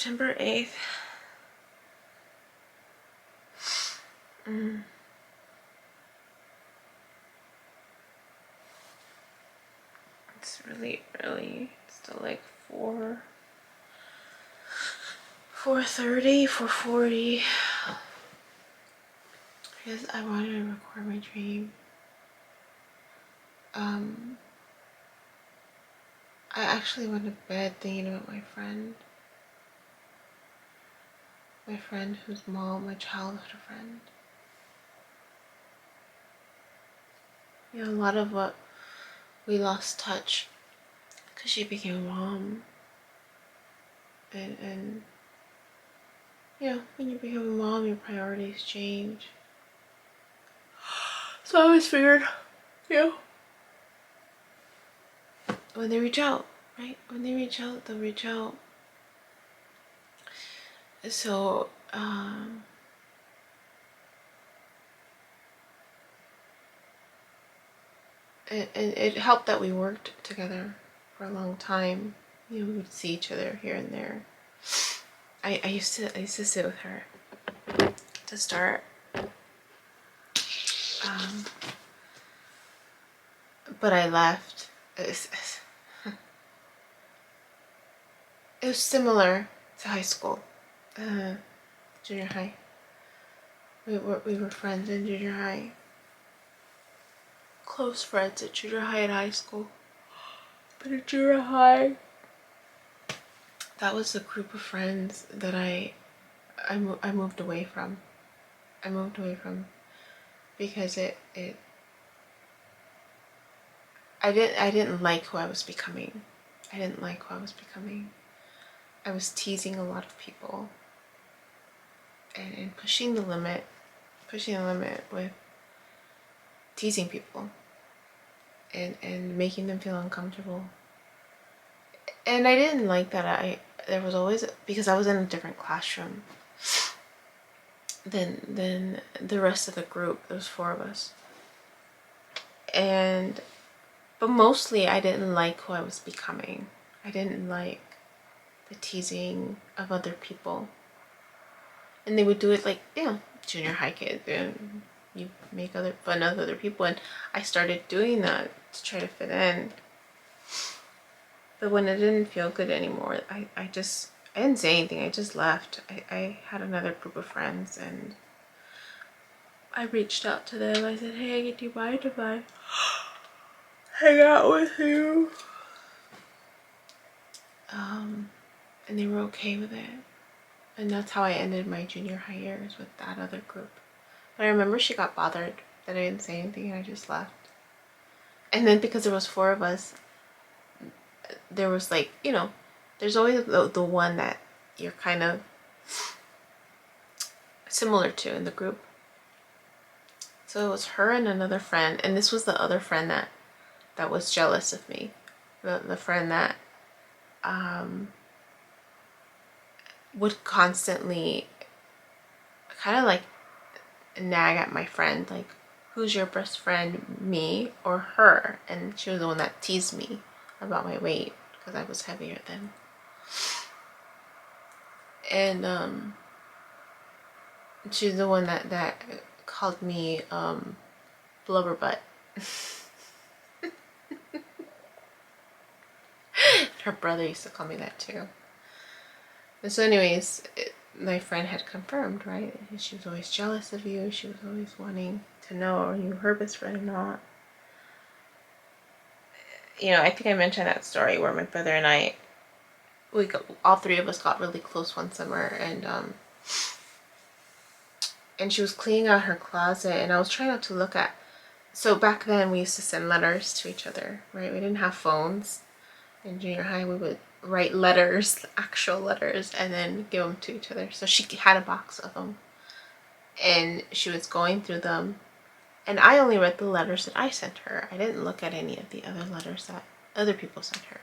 September 8th. It's really early. It's still like 4:30, 4:40. Because I wanted to record my dream. I actually went to bed thinking about my friend. My friend whose mom, my childhood friend. You know, a lot of what we lost touch because she became a mom. And you know, when you become a mom, your priorities change. So I always figured, you know, when they reach out, right? When they reach out, they'll reach out. So, it helped that we worked together for a long time. You know, we would see each other here and there. I used to sit with her to start. But I left. It was similar to high school, junior high. We were friends in junior high. Close friends at junior high and high school. But at junior high, that was the group of friends that I moved away from. I moved away from because I didn't like who I was becoming. I didn't like who I was becoming. I was teasing a lot of people and pushing the limit with teasing people and making them feel uncomfortable. And I didn't like that. There was always, because I was in a different classroom than the rest of the group. There was 4 of us. But mostly I didn't like who I was becoming. I didn't like the teasing of other people. And they would do it like, you know, junior high kids. You make fun of other people. And I started doing that to try to fit in. But when it didn't feel good anymore, I didn't say anything. I just left. I had another group of friends and I reached out to them. I said, hey, do you mind if I hang out with you? And they were okay with it. And that's how I ended my junior high years, with that other group. But I remember she got bothered that I didn't say anything and I just left. And then because there was 4 of us, there was like, you know, there's always the one that you're kind of similar to in the group. So it was her and another friend, and this was the other friend that was jealous of me. The friend that would constantly kind of like nag at my friend, like, who's your best friend, me or her? And she was the one that teased me about my weight because I was heavier then. And she's the one that called me blubber butt. Her brother used to call me that too. And so anyways, my friend had confirmed, right? She was always jealous of you. She was always wanting to know, are you her best friend or not? You know, I think I mentioned that story where my brother and I, all 3 of us got really close one summer, and she was cleaning out her closet, and I was trying not to look at. So back then we used to send letters to each other, right? We didn't have phones. In junior high, we would write letters, actual letters, and then give them to each other. So she had a box of them, and she was going through them, and I only read the letters that I sent her. I didn't look at any of the other letters that other people sent her.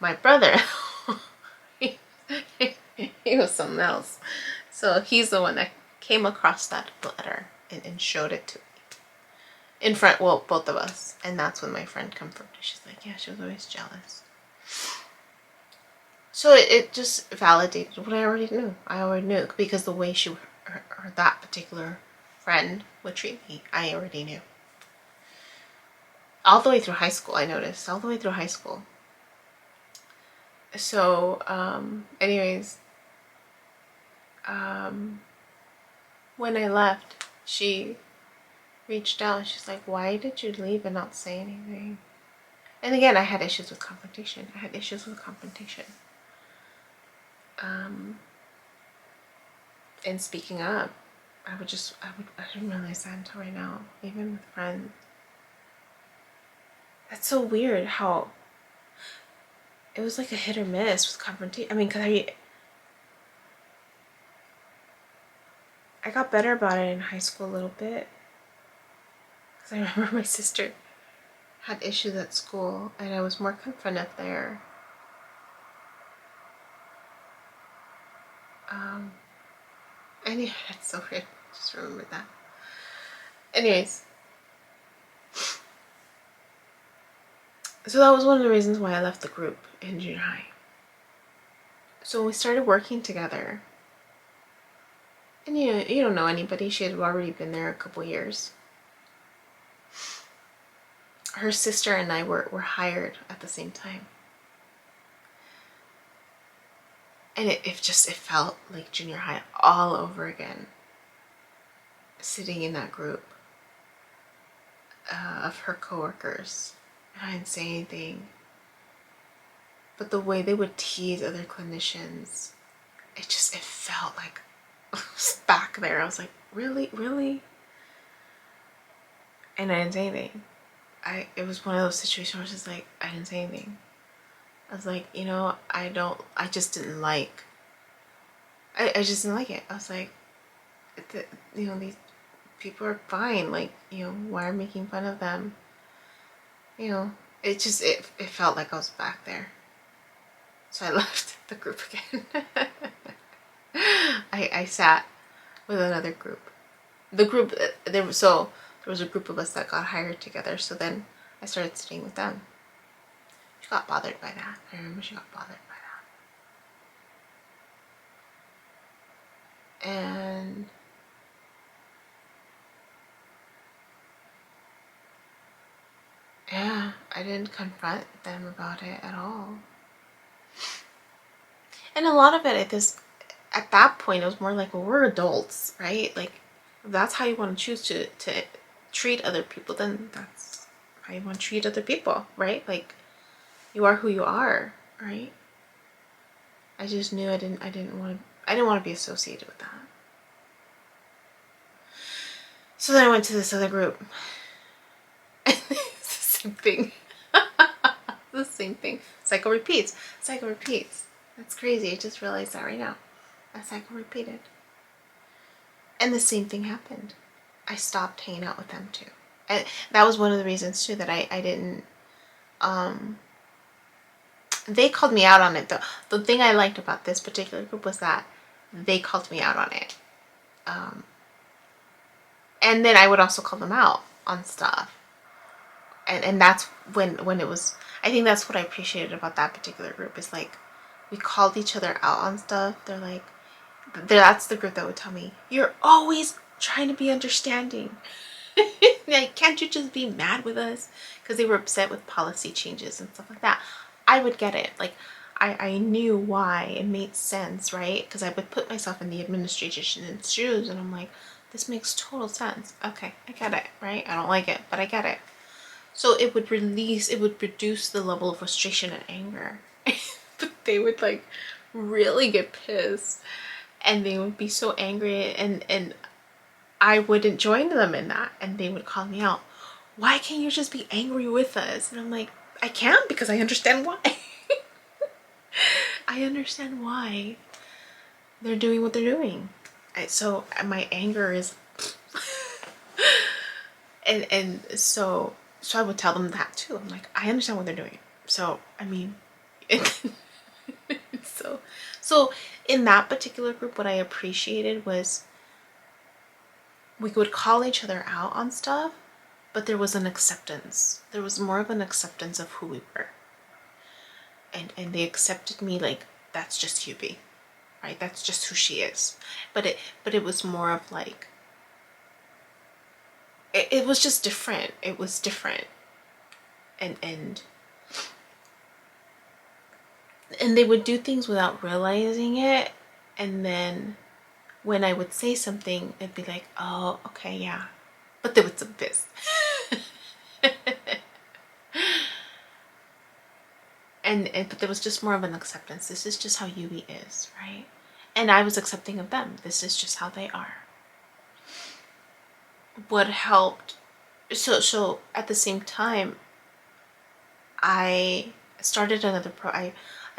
My brother, he was something else. So he's the one that came across that letter and showed it to me. In front, well, both of us. And that's when my friend confirmed it. She's like, yeah, she was always jealous. So it just validated what I already knew. I already knew because the way her that particular friend would treat me, I already knew. All the way through high school, I noticed. All the way through high school. So, anyways, when I left, she reached out and she's like, why did you leave and not say anything? And again, I had issues with confrontation. And speaking up, I didn't realize that until right now, even with friends. That's so weird how it was like a hit or miss with confrontation. I mean, because I got better about it in high school a little bit. Because I remember my sister had issues at school and I was more confronted there. Anyway, that's so weird. Just remember that. Anyways. So that was one of the reasons why I left the group in junior high. So when we started working together, and you don't know anybody, she had already been there a couple years. Her sister and I were hired at the same time. And it felt like junior high all over again. Sitting in that group of her coworkers. And I didn't say anything. But the way they would tease other clinicians, it felt like I was back there. I was like, really? Really? And I didn't say anything. It was one of those situations where I was just like, I didn't say anything. I was like, I just didn't like it. I was like, these people are fine. Like, why are you making fun of them? It felt like I was back there. So I left the group again. I sat with another group. The group, there was a group of us that got hired together. So then I started sitting with them. She got bothered by that. I remember she got bothered by that. And yeah, I didn't confront them about it at all. And a lot of it at that point, it was more like, well, we're adults, right? Like, if that's how you want to choose to treat other people, then that's how you want to treat other people, right? Like, you are who you are, right? I just knew I didn't want to be associated with that. So then I went to this other group. And it's the same thing. The same thing. Cycle repeats. That's crazy. I just realized that right now. That cycle repeated. And the same thing happened. I stopped hanging out with them too. And that was one of the reasons too that I didn't they called me out on it though. The thing I liked about this particular group was that they called me out on it. And then I would also call them out on stuff. And that's when it was, I think that's what I appreciated about that particular group is like, we called each other out on stuff. They're like, that's the group that would tell me, you're always trying to be understanding. Like, can't you just be mad with us? Because they were upset with policy changes and stuff like that. I would get it. Like, I knew why. It made sense, right? Because I would put myself in the administration's shoes and I'm like, this makes total sense. Okay, I get it, right? I don't like it, but I get it. So it would reduce the level of frustration and anger. But they would like really get pissed and they would be so angry and I wouldn't join them in that, and they would call me out. Why can't you just be angry with us? And I'm like, I can't, because I understand why. I understand why they're doing what they're doing. So my anger is and so I would tell them that too. I'm like, I understand what they're doing. So I mean so in that particular group, what I appreciated was we would call each other out on stuff, but there was an acceptance. There was more of an acceptance of who we were. And they accepted me like that's just Hubie, right? That's just who she is. But it was more of like, it was just different. It was different. And they would do things without realizing it. And then when I would say something, it'd be like, oh, okay, yeah. But they would some piss. But there was just more of an acceptance. This is just how Yui is, right? And I was accepting of them. This is just how they are. What helped, so at the same time, I started another I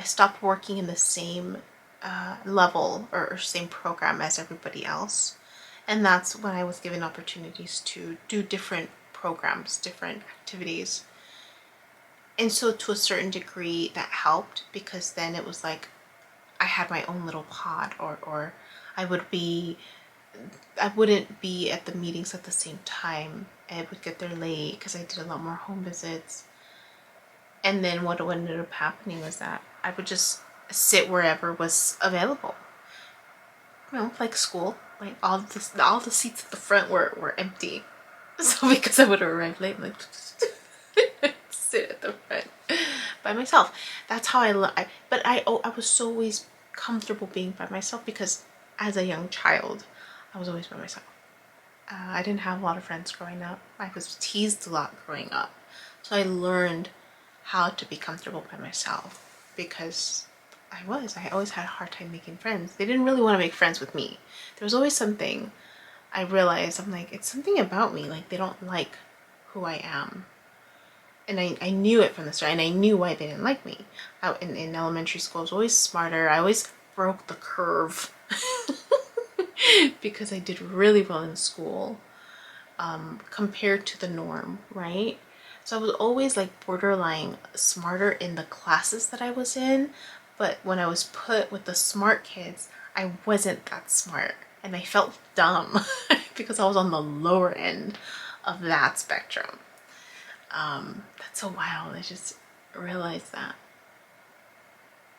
stopped working in the same level or same program as everybody else. And that's when I was given opportunities to do different programs, different activities. And so to a certain degree that helped, because then it was like I had my own little pod, or I wouldn't be at the meetings at the same time. I would get there late because I did a lot more home visits. And then what ended up happening was that I would just sit wherever was available. You know, like school, like all the seats at the front were empty. So because I would arrive late, like sit at the front by myself. That's how but I was always comfortable being by myself, because as a young child, I was always by myself. I didn't have a lot of friends growing up. I was teased a lot growing up. So I learned how to be comfortable by myself, because I always had a hard time making friends. They didn't really want to make friends with me. There was always something. I realized, I'm like, it's something about me. Like, they don't like who I am. And I knew it from the start, and I knew why they didn't like me. Out in elementary school, I was always smarter. I always broke the curve because I did really well in school compared to the norm, right? So I was always like borderline smarter in the classes that I was in, but when I was put with the smart kids, I wasn't that smart, and I felt dumb because I was on the lower end of that spectrum. That's so wild. I just realized that.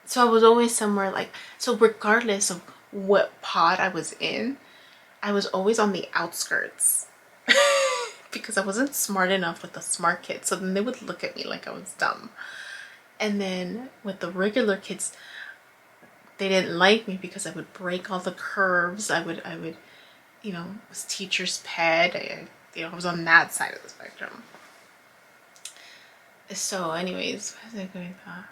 So I was always somewhere like, so regardless of what pod I was in, I was always on the outskirts because I wasn't smart enough with the smart kids. So then they would look at me like I was dumb. And then with the regular kids, they didn't like me because I would break all the curves. I would, you know, was teacher's pet. I was on that side of the spectrum. So anyways, what was I going to?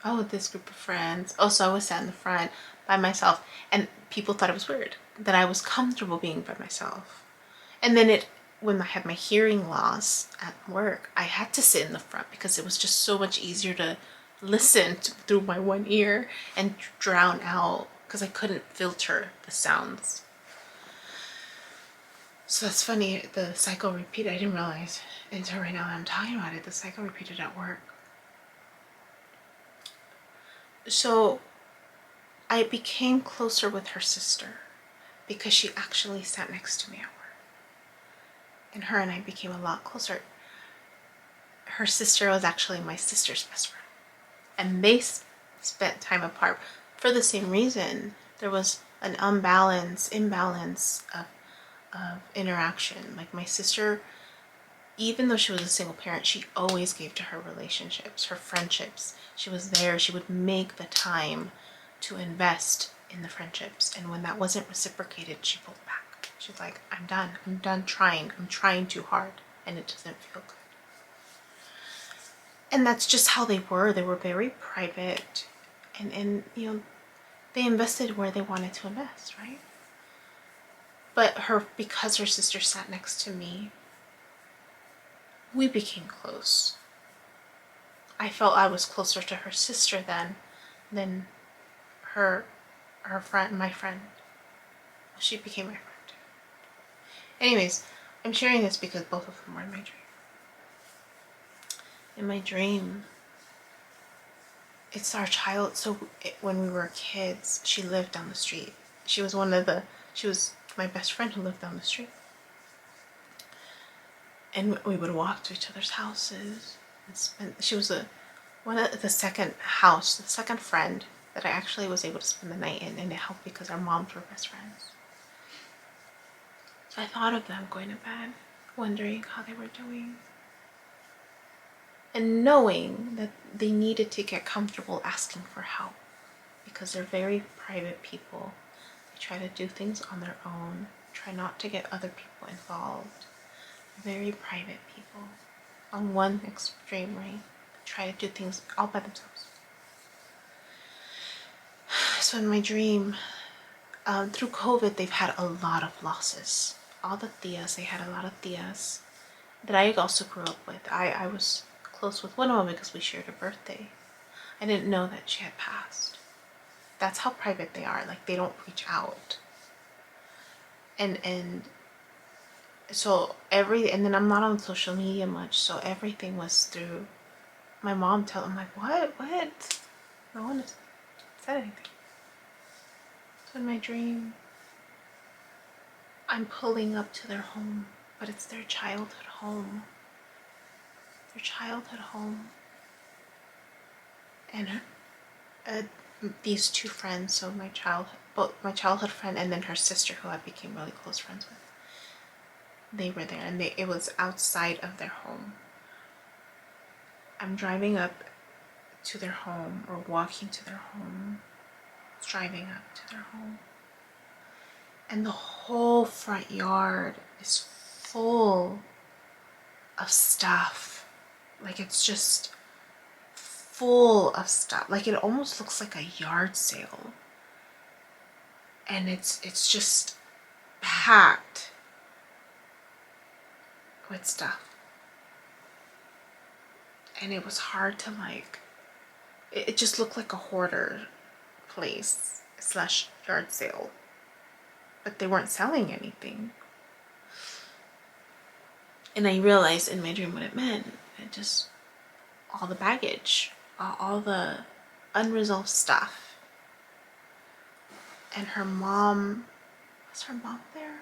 Oh, this group of friends. Oh, so I was sat in the front by myself, and people thought it was weird that I was comfortable being by myself. And then when I had my hearing loss at work, I had to sit in the front because it was just so much easier to listen through my one ear and drown out, because I couldn't filter the sounds. So that's funny, the cycle repeated. I didn't realize until right now that I'm talking about it. The cycle repeated at work. So I became closer with her sister because she actually sat next to me at work. And her and I became a lot closer. Her sister was actually my sister's best friend. And they spent time apart for the same reason. There was an imbalance of interaction. Like, my sister, even though she was a single parent, she always gave to her relationships, her friendships. She was there. She would make the time to invest in the friendships. And when that wasn't reciprocated, she pulled back. She's like, I'm done trying. I'm trying too hard, and it doesn't feel good. And that's just how they were. They were very private, and you know, they invested where they wanted to invest, right? But because her sister sat next to me, we became close. I felt I was closer to her sister than her friend, my friend. She became my friend too. Anyways, I'm sharing this because both of them were in my dream. In my dream, it's our child. So when we were kids, she lived down the street. She was my best friend who lived down the street. And we would walk to each other's houses. She was the second friend that I actually was able to spend the night in, and it helped because our moms were best friends. So I thought of them going to bed, wondering how they were doing. And knowing that they needed to get comfortable asking for help because they're very private people. They try to do things on their own, try not to get other people involved. Very private people. On one extreme, right? Try to do things all by themselves. So in my dream, through COVID, they've had a lot of losses. All the tias, they had a lot of tias that I also grew up with. I was close with one of them because we shared a birthday. I didn't know that she had passed. That's how private they are. Like, they don't reach out. And then I'm not on social media much, so everything was through my mom. I'm like, what? No one has said anything. So in my dream, I'm pulling up to their home, but it's their childhood home. Their childhood home. And these two friends, so both my childhood friend and then her sister, who I became really close friends with, they were there, and it was outside of their home. I'm driving up to their home, or walking to their home, driving up to their home, and the whole front yard is full of stuff. Like, it's just full of stuff. Like, it almost looks like a yard sale, and it's just packed with stuff. And it was hard to, like, it just looked like a hoarder place / yard sale, but they weren't selling anything. And I realized in my dream what it meant. It just, all the baggage, all the unresolved stuff. And her mom, was her mom there?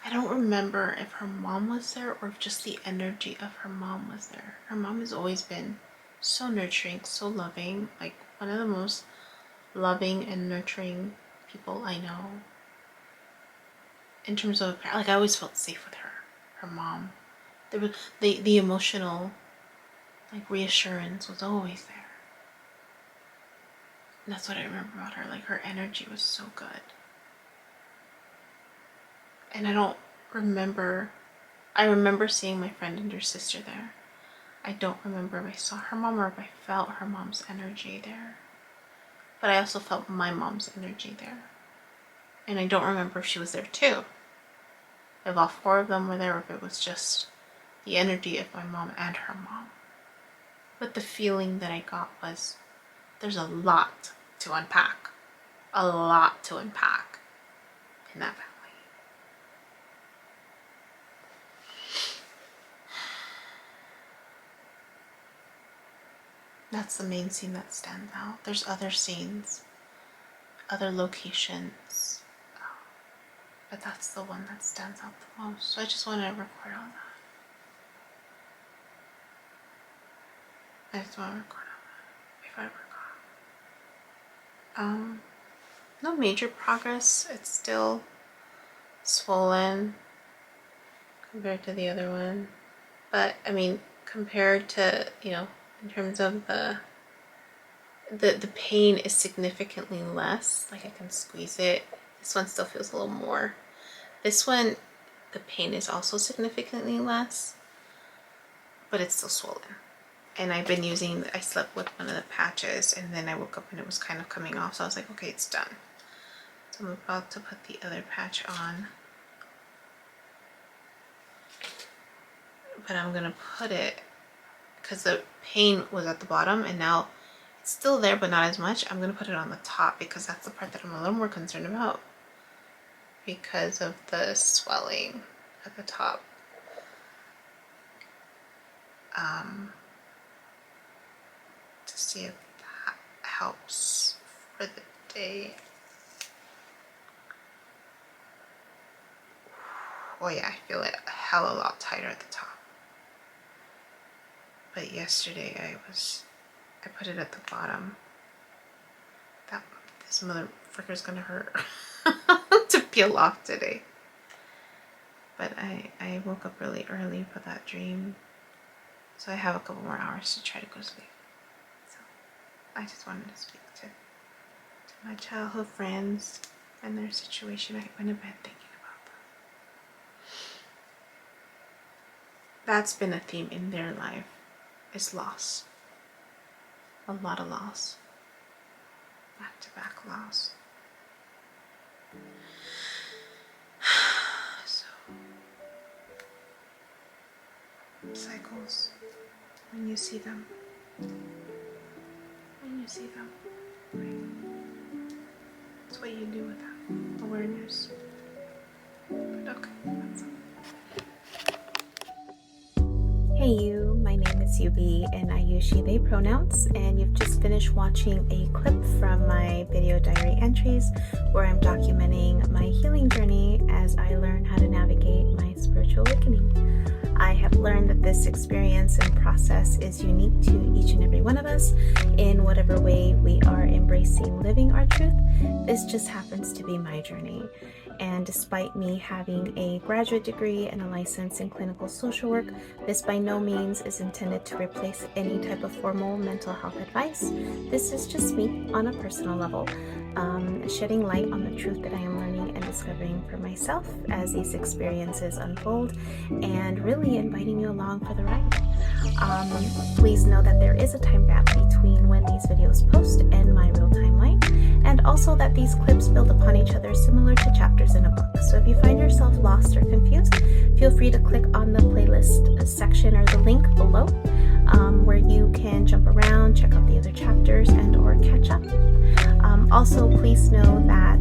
I don't remember if her mom was there or if just the energy of her mom was there. Her mom has always been so nurturing, so loving, like one of the most loving and nurturing people I know. In terms of, like, I always felt safe with her mom. There was the emotional, like, reassurance was always there. And that's what I remember about her. Like, her energy was so good. And I remember seeing my friend and her sister there. I don't remember if I saw her mom or if I felt her mom's energy there. But I also felt my mom's energy there. And I don't remember if she was there too. If all four of them were there, or if it was just the energy of my mom and her mom. But the feeling that I got was, there's a lot to unpack. A lot to unpack in that family. That's the main scene that stands out. There's other scenes, other locations, but that's the one that stands out the most. So I just wanted to record on that. I just want to record on that if I forgot. No major progress. It's still swollen compared to the other one, but I mean, compared to, in terms of the pain is significantly less. Like, I can squeeze it. This one still feels a little more. This one, the pain is also significantly less, but it's still swollen. And I slept with one of the patches, and then I woke up and it was kind of coming off, so I was like, okay, it's done. So I'm about to put the other patch on. But I'm gonna put it, because the pain was at the bottom and now it's still there but not as much. I'm gonna put it on the top because that's the part that I'm a little more concerned about because of the swelling at the top. To see if that helps for the day. Oh yeah, I feel it a hell of a lot tighter at the top. But yesterday I put it at the bottom. This motherfucker's gonna hurt to peel off today. But I woke up really early for that dream. So I have a couple more hours to try to go to sleep. So I just wanted to speak to my childhood friends and their situation. I went to bed thinking about them. That's been a theme in their life, is loss. A lot of loss. Back-to-back loss. So, cycles, when you see them, right? That's what you do with that awareness. But okay, that's all. Hey you, my name is Yubi and I use she, they pronouns, and you've just finished watching a clip from my video diary entries where I'm documenting my healing journey as I learn how to navigate my spiritual awakening. I have learned that this experience and process is unique to each and every one of us in whatever way we are embracing living our truth. This just happens to be my journey. And despite me having a graduate degree and a license in clinical social work, this by no means is intended to replace any type of formal mental health advice. This is just me on a personal level, shedding light on the truth that I am learning and discovering for myself as these experiences unfold, and really inviting you along for the ride. Please know that there is a time gap between when these videos post and my real timeline, and also that these clips build upon each other similar to chapters in a book. So if you find yourself lost or confused, feel free to click on the playlist section or the link below, where you can jump around, check out the other chapters, and or catch up. Also, please know that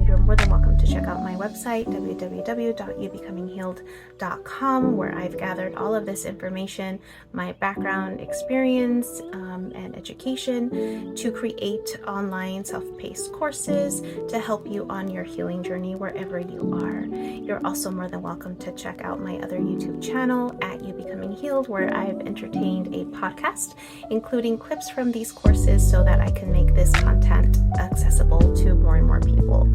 you're more than welcome to check out my website, www.youbecominghealed.com, where I've gathered all of this information, my background, experience, and education to create online self-paced courses to help you on your healing journey wherever you are. You're also more than welcome to check out my other YouTube channel at You Becoming Healed, where I've entertained a podcast, including clips from these courses so that I can make this content accessible to more and more people.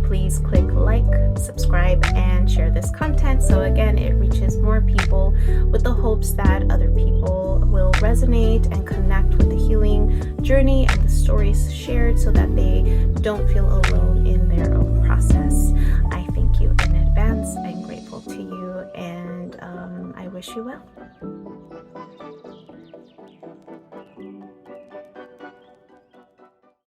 Please click like, subscribe, and share this content so again it reaches more people, with the hopes that other people will resonate and connect with the healing journey and the stories shared so that they don't feel alone in their own process. I thank you in advance. I'm grateful to you, and I wish you well.